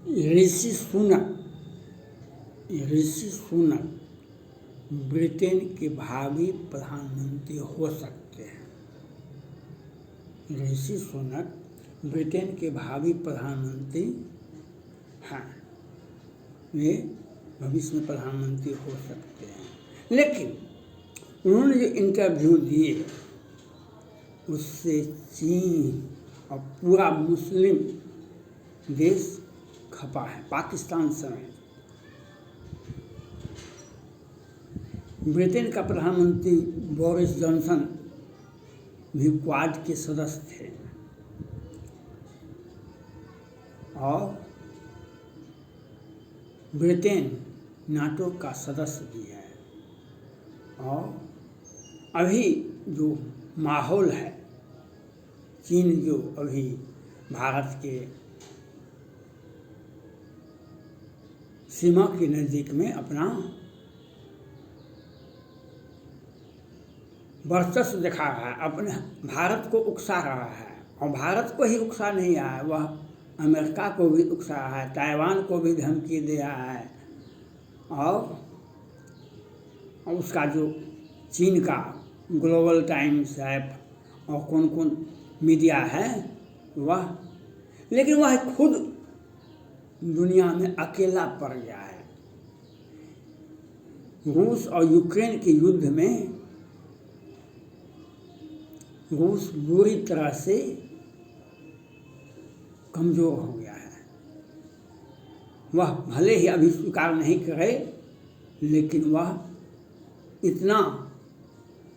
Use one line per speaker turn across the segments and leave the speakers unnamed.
Rishi Sunak Britain के भावी प्रधानमंत्री हो सकते हैं। ऋषि सुनक ब्रिटेन के भावी प्रधानमंत्री हैं, वे भविष्य में प्रधानमंत्री हो सकते हैं। लेकिन उन्होंने जो इंटरव्यू दिए उससे चीन और पूरा मुस्लिम देश खपा है, पाकिस्तान समेत। ब्रिटेन का प्रधानमंत्री बोरिस जॉनसन भी क्वाड के सदस्य थे और ब्रिटेन नाटो का सदस्य भी है। और अभी जो माहौल है, चीन जो अभी भारत के सीमा के नज़दीक में अपना वर्चस्व दिखा रहा है, अपने भारत को उकसा रहा है। और भारत को ही उकसा नहीं रहा है, वह अमेरिका को भी उकसा रहा है, ताइवान को भी धमकी दे रहा है। और उसका जो चीन का ग्लोबल टाइम्स है और कौन कौन मीडिया है वह, लेकिन वह खुद दुनिया में अकेला पड़ गया है। रूस और यूक्रेन के युद्ध में रूस बुरी तरह से कमज़ोर हो गया है। वह भले ही अभी स्वीकार नहीं करे, लेकिन वह इतना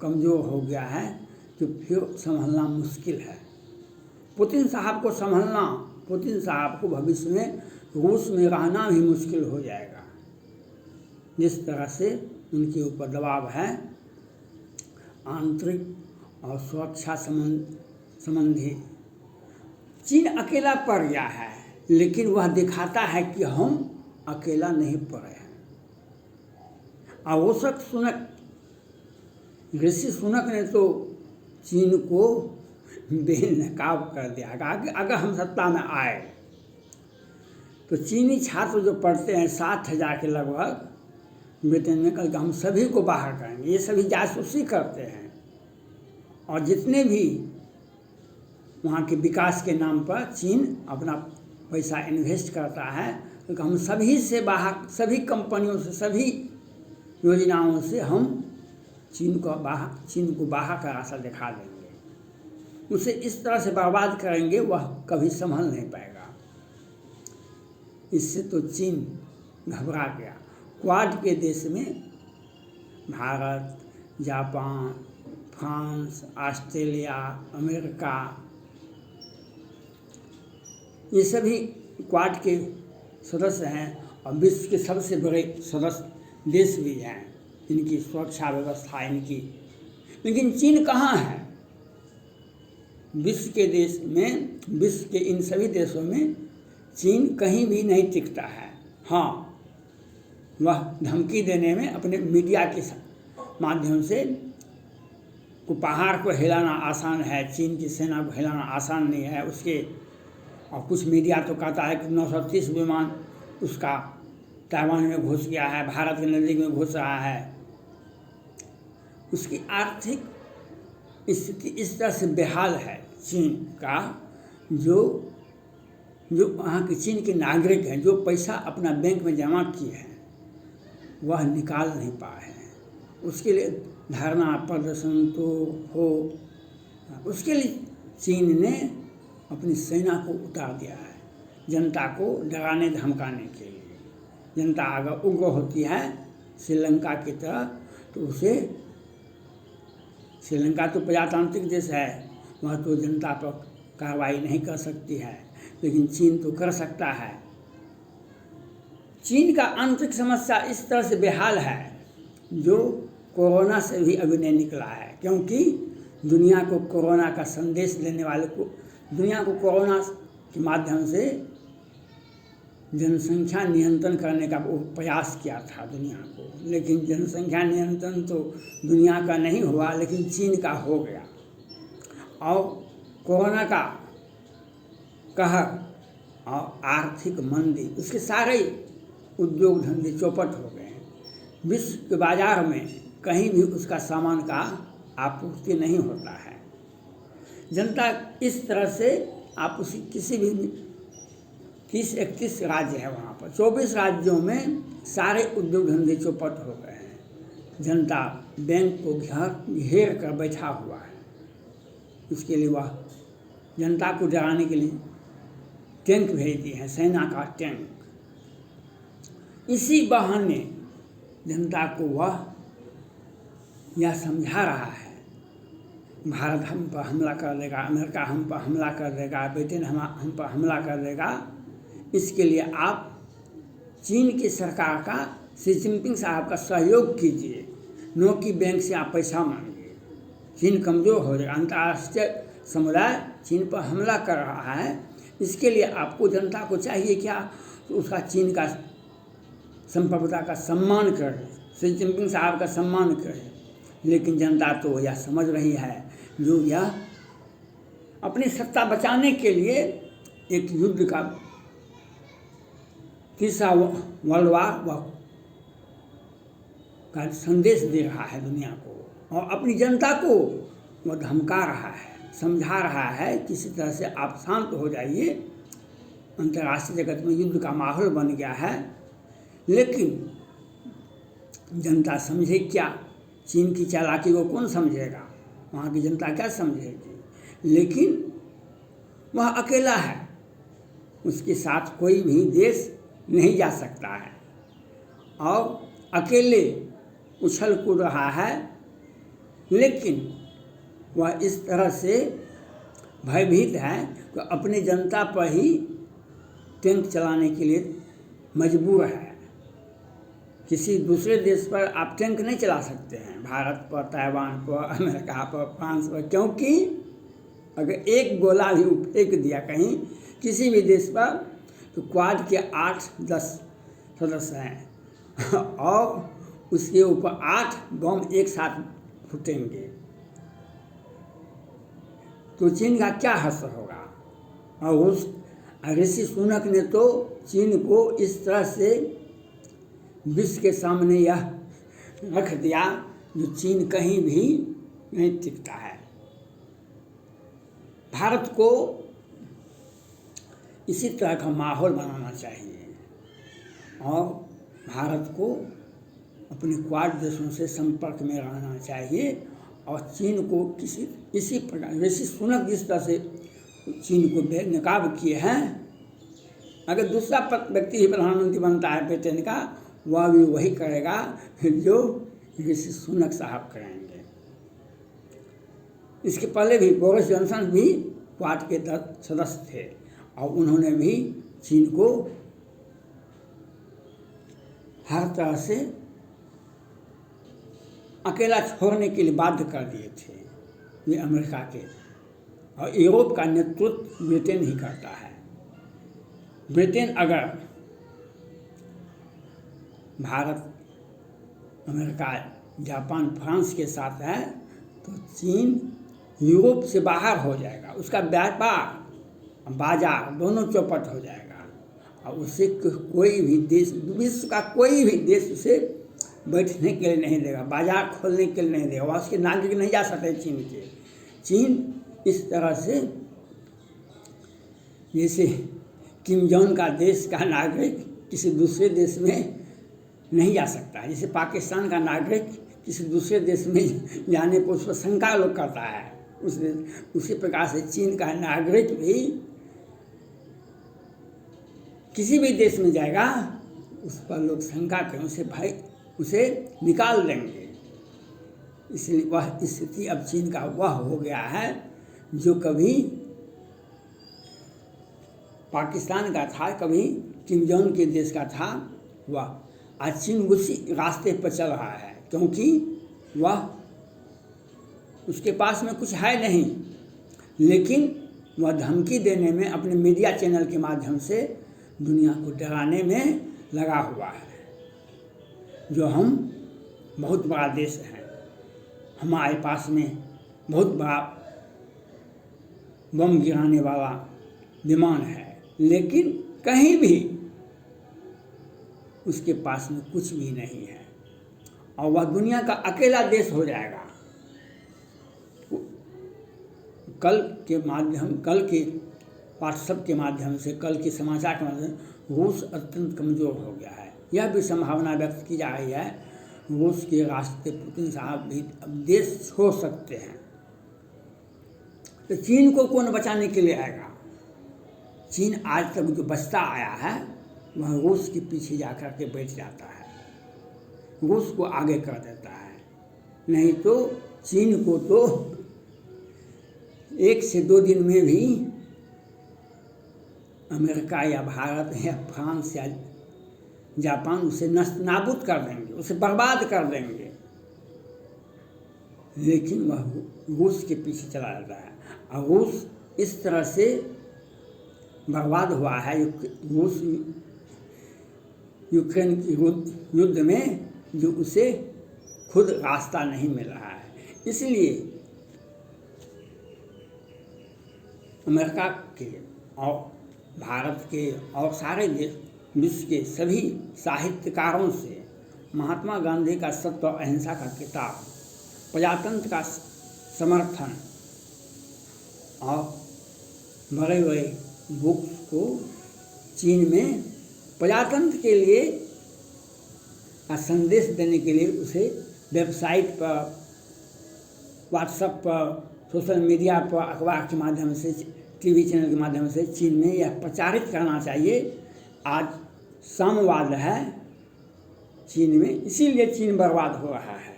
कमज़ोर हो गया है कि फिर संभलना मुश्किल है। पुतिन साहब को संभलना, पुतिन साहब को भविष्य में रूस में रहना भी मुश्किल हो जाएगा, जिस तरह से उनके ऊपर दबाव है आंतरिक और सुरक्षा संबंधी। चीन अकेला पड़ गया है, लेकिन वह दिखाता है कि हम अकेला नहीं पड़े हैं। आवश्यक सुनक, ऋषि सुनक ने तो चीन को बेनकाब कर दिया। अगर हम सत्ता में आए तो चीनी छात्र जो पढ़ते हैं 7,000 के लगभग ब्रिटेन में, कल हम सभी को बाहर करेंगे। ये सभी जासूसी करते हैं और जितने भी वहाँ के विकास के नाम पर चीन अपना पैसा इन्वेस्ट करता है, तो हम सभी से बाहर, सभी कंपनियों से, सभी योजनाओं से हम चीन को बाहर का रास्ता दिखा देंगे। उसे इस तरह से बर्बाद करेंगे, वह कभी संभल नहीं पाएगा। इससे तो चीन घबरा गया। क्वाड के देश में Bharat, Japan, France, Australia, America, ये सभी क्वाड के सदस्य हैं और विश्व के सबसे बड़े सदस्य देश भी हैं, इनकी सुरक्षा व्यवस्था इनकी। लेकिन चीन कहाँ है? विश्व के देश में, विश्व के इन सभी देशों में चीन कहीं भी नहीं टिकता है। हाँ, वह धमकी देने में अपने मीडिया के माध्यम से पहाड़ को हिलाना आसान है, चीन की सेना को हिलाना आसान नहीं है उसके। और कुछ मीडिया तो कहता है कि 930 विमान उसका ताइवान में घुस गया है, भारत के नज़दीक में घुस रहा है। उसकी आर्थिक स्थिति इस तरह से बेहाल है चीन का, जो वहाँ के चीन के नागरिक हैं, जो पैसा अपना बैंक में जमा किए हैं वह निकाल नहीं पाए हैं। उसके लिए धरना प्रदर्शन तो हो, उसके लिए चीन ने अपनी सेना को उतार दिया है, जनता को डराने धमकाने के लिए। जनता अगर उग्र होती है श्रीलंका की तरह, तो उसे, श्रीलंका तो प्रजातांत्रिक देश है, वह तो जनता पर कार्रवाई नहीं कर सकती है, लेकिन चीन तो कर सकता है। चीन का आंतरिक समस्या इस तरह से बेहाल है, जो कोरोना से भी अभी नहीं निकला है, क्योंकि दुनिया को कोरोना का संदेश देने वाले को, दुनिया को कोरोना के माध्यम से जनसंख्या नियंत्रण करने का वो प्रयास किया था दुनिया को, लेकिन जनसंख्या नियंत्रण तो दुनिया का नहीं हुआ, लेकिन चीन का हो गया। और कोरोना का कहर और आर्थिक मंदी, उसके सारे उद्योग धंधे चौपट हो गए हैं। विश्व के बाजार में कहीं भी उसका सामान का आपूर्ति नहीं होता है। जनता इस तरह से आप उसी किसी भी 30-31 राज्य है वहाँ पर, 24 राज्यों में सारे उद्योग धंधे चौपट हो गए हैं। जनता बैंक को घेर कर बैठा हुआ है। उसके लिए वह जनता को डराने के लिए टैंक भेज दिए हैं, सेना का टैंक। इसी बहाने जनता को वह यह समझा रहा है भारत हम पर हमला कर देगा, अमेरिका हम पर हमला कर देगा, ब्रिटेन हम पर हमला कर देगा। इसके लिए आप चीन की सरकार का, शी जिनपिंग साहब का सहयोग कीजिए, न कि बैंक से आप पैसा मांगिए। चीन कमज़ोर हो जाएगा, अंतर्राष्ट्रीय समुदाय चीन पर हमला कर रहा है। इसके लिए आपको जनता को चाहिए क्या, तो उसका चीन का संप्रभुता का सम्मान करें, शी जिनपिंग साहब का सम्मान करें। लेकिन जनता तो यह समझ रही है, जो यह अपनी सत्ता बचाने के लिए एक युद्ध का, तीसरा वर्ल्ड वार का संदेश दे रहा है दुनिया को, और अपनी जनता को वह धमका रहा है, समझा रहा है किसी तरह से आप शांत हो जाइए। अंतर्राष्ट्रीय जगत में युद्ध का माहौल बन गया है, लेकिन जनता समझे क्या? चीन की चालाकी को कौन समझेगा? वहाँ की जनता क्या समझेगी? लेकिन वह अकेला है, उसके साथ कोई भी देश नहीं जा सकता है, और अकेले उछल कूद रहा है। लेकिन वह इस तरह से भयभीत है कि अपनी जनता पर ही टैंक चलाने के लिए मजबूर है। किसी दूसरे देश पर आप टैंक नहीं चला सकते हैं, भारत पर, ताइवान पर, अमेरिका पर, फ्रांस पर, क्योंकि अगर एक गोला भी फेंक दिया कहीं किसी भी देश पर, तो क्वाड के 8-10 सदस्य हैं और उसके ऊपर 8 बम एक साथ फूटेंगे, तो चीन का क्या हश्र होगा? और उस ऋषि सुनक ने तो चीन को इस तरह से विश्व के सामने यह रख दिया, जो चीन कहीं भी नहीं टिकता है। भारत को इसी तरह का माहौल बनाना चाहिए, और भारत को अपने क्वाड देशों से संपर्क में रहना चाहिए, और चीन को इसी प्रकार ऋषि सुनक जिस तरह से चीन को बेनकाब किए हैं, अगर दूसरा व्यक्ति ही प्रधानमंत्री बनता है ब्रिटेन का, वह भी वही करेगा जो ऋषि सुनक साहब करेंगे। इसके पहले भी बोरिस जॉनसन भी क्वाड के सदस्य थे, और उन्होंने भी चीन को हर तरह से अकेला छोड़ने के लिए बाध्य कर दिए थे ये अमेरिका के, और यूरोप का नेतृत्व ब्रिटेन ही करता है। ब्रिटेन अगर भारत, अमेरिका, जापान, फ्रांस के साथ है, तो चीन यूरोप से बाहर हो जाएगा, उसका व्यापार बाजार दोनों चौपट हो जाएगा, और उसे कोई भी देश, विश्व का कोई भी देश उसे बैठने के लिए नहीं देगा, बाजार खोलने के लिए नहीं देगा, वहाँ उसके नागरिक नहीं जा सकते चीन के। चीन इस तरह से, जैसे किम जोंग का देश का नागरिक किसी दूसरे देश में नहीं जा सकता है, जैसे पाकिस्तान का नागरिक किसी दूसरे देश में जाने पर उस पर शंका लोग करता है, उसी प्रकार से चीन का नागरिक भी किसी भी देश में जाएगा, उस पर लोग शंका करें, उसे निकाल देंगे। इसलिए वह स्थिति अब चीन का वह हो गया है जो कभी पाकिस्तान का था, कभी किम जोंग के देश का था। वह आज चीन उसी रास्ते पर चल रहा है, क्योंकि वह उसके पास में कुछ है नहीं, लेकिन वह धमकी देने में, अपने मीडिया चैनल के माध्यम से दुनिया को डराने में लगा हुआ है, जो हम बहुत बड़ा देश हैं, हमारे पास में बहुत बड़ा बम गिराने वाला विमान है, लेकिन कहीं भी उसके पास में कुछ भी नहीं है और वह दुनिया का अकेला देश हो जाएगा। कल के व्हाट्सएप के माध्यम से, कल के समाचार के माध्यम से रूस अत्यंत कमज़ोर हो गया है। यह भी संभावना व्यक्त की जा रही है रूस के राष्ट्रपति पुतिन साहब भी अब देश छोड़ सकते हैं। तो चीन को कौन बचाने के लिए आएगा? चीन आज तक जो बचता आया है वह रूस के पीछे जाकर के बैठ जाता है, रूस को आगे कर देता है। नहीं तो चीन को तो 1 से 2 दिन में भी अमेरिका या भारत या फ्रांस या जापान उसे नस्तानाबूद कर देंगे, उसे बर्बाद कर देंगे। लेकिन वह रूस के पीछे चला जाता है और रूस इस तरह से बर्बाद हुआ है। रूस यूक्रेन की युद्ध में जो उसे खुद रास्ता नहीं मिल रहा है। इसलिए अमेरिका के और भारत के और सारे देश, विश्व के सभी साहित्यकारों से महात्मा गांधी का सत्य और अहिंसा का किताब, प्रजातंत्र का समर्थन और बड़े बड़े बुक्स को चीन में प्रजातंत्र के लिए का संदेश देने के लिए उसे वेबसाइट पर, व्हाट्सएप पर, सोशल मीडिया पर, अखबार के माध्यम से, टीवी चैनल के माध्यम से चीन में यह प्रचारित करना चाहिए। आज साम्यवाद है चीन में, इसीलिए चीन बर्बाद हो रहा है।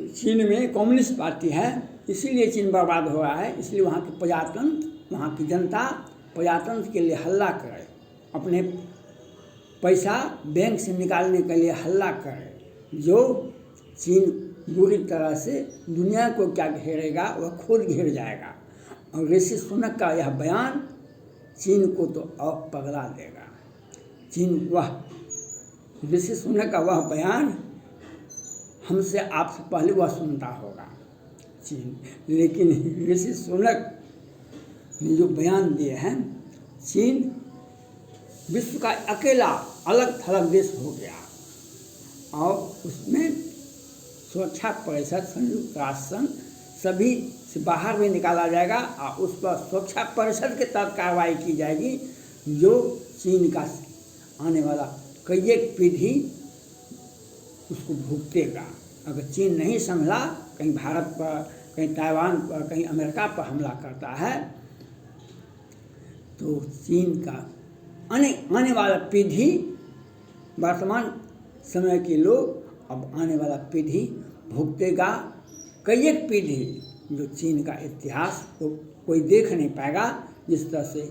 चीन में कम्युनिस्ट पार्टी है, इसीलिए चीन बर्बाद हो रहा है। इसलिए वहाँ के प्रजातंत्र, वहाँ की जनता प्रजातंत्र के लिए हल्ला करे, अपने पैसा बैंक से निकालने के लिए हल्ला करे। जो चीन बुरी तरह से दुनिया को क्या घेरेगा वह खुद घेर जाएगा। और ऋषि सुनक का यह बयान चीन को तो और पगला देगा। ऋषि सुनक का वह बयान हमसे आपसे पहले वह सुनता होगा चीन, लेकिन ऋषि सुनक ने जो बयान दिए हैं, चीन विश्व का अकेला अलग थलग देश हो गया और उसमें सुरक्षा परिषद, संयुक्त राष्ट्र संघ सभी से बाहर भी निकाला जाएगा और उस पर सुरक्षा परिषद के तहत कार्रवाई की जाएगी, जो चीन का आने वाला कई एक पीढ़ी उसको भुगतेगा। अगर चीन नहीं संभला, कहीं भारत पर, कहीं ताइवान पर, कहीं अमेरिका पर हमला करता है, तो चीन का आने वाला पीढ़ी, वर्तमान समय के लोग, अब आने वाला पीढ़ी भुगतेगा। कई एक पीढ़ी जो चीन का इतिहास को कोई देख नहीं पाएगा। जिस तरह से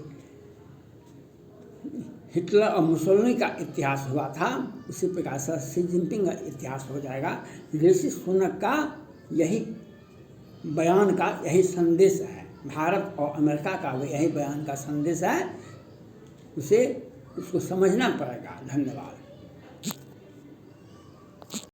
हिटलर और मुसोलिनी का इतिहास हुआ था, उसी प्रकार से शी जिनपिंग का इतिहास हो जाएगा। ऋषि सुनक का यही बयान का यही संदेश है, भारत और अमेरिका का यही बयान का संदेश है। उसको समझना पड़ेगा। धन्यवाद।